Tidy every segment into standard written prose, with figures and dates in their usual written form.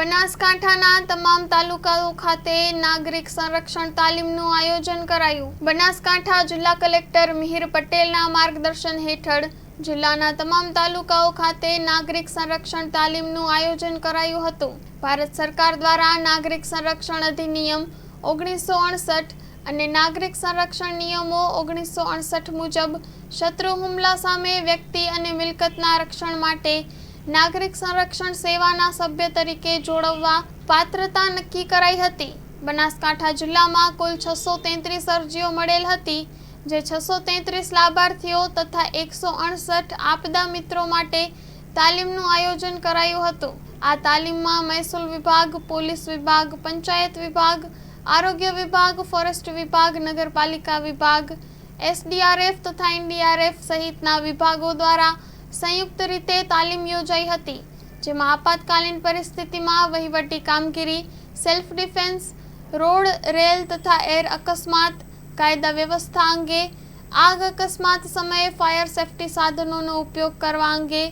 બનાસકાંઠાના તમામ તાલુકાઓ ખાતે નાગરિક સંરક્ષણ તાલીમનું આયોજન કરાયું। બનાસકાંઠા જિલ્લા કલેક્ટર મિહિર પટેલના માર્ગદર્શન હેઠળ જિલ્લાના તમામ તાલુકાઓ ખાતે નાગરિક સંરક્ષણ તાલીમનું આયોજન કરાયું હતું। ભારત સરકાર દ્વારા નાગરિક સંરક્ષણ અધિનિયમ 1968 અને નાગરિક સંરક્ષણ નિયમો 1968 મુજબ શત્રુ હુમલા સામે વ્યક્તિ અને મિલકતના રક્ષણ માટે નાગરિક સંરક્ષણ સેવાના સભ્ય તરીકે જોડવા પાત્રતા નક્કી કરાઈ હતી। બનાસકાંઠા જિલ્લામાં કુલ 633 અરજીઓ મળેલ હતી, જે 633 લાભાર્થીઓ તથા 168 આપદા મિત્રો માટે તાલીમનું આયોજન કરાયું હતું। આ તાલીમમાં મહેસૂલ વિભાગ, પોલીસ વિભાગ, પંચાયત વિભાગ, આરોગ્ય વિભાગ, ફોરેસ્ટ વિભાગ, નગરપાલિકા વિભાગ, SDRF તથા NDRF સહિતના વિભાગો દ્વારા સંયુક્ત રીતે તાલીમ યોજાઈ હતી, જેમાં આપાતકાલીન પરિસ્થિતિમાં વહીવટી કામગીરી, સેલ્ફ ડિફેન્સ, રોડ, રેલ તથા એર અકસ્માત, કાયદા વ્યવસ્થા અંગે, આગ અકસ્માત સમયે ફાયર સેફ્ટી સાધનોનો ઉપયોગ કરવા અંગે,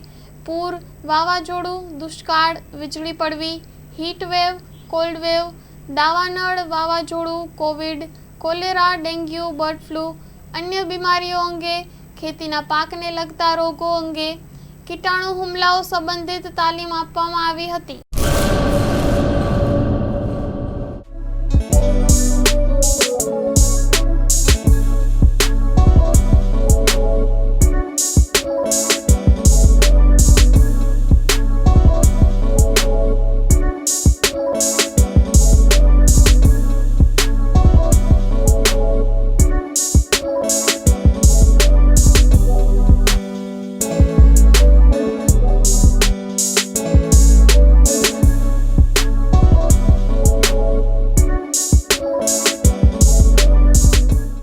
પૂર, વાવાઝોડું, દુષ્કાળ, વીજળી પડવી, હીટ વેવ, કોલ્ડ વેવ, દાવાનળ, વાવાઝોડું, Covid, cholera, dengue, bird flu, અન્ય બીમારીઓ અંગે, ખેતીના પાકને લગતા રોગો અંગે કીટાણુ હુમલાઓ સંબંધિત તાલીમ આપવામાં આવી હતી।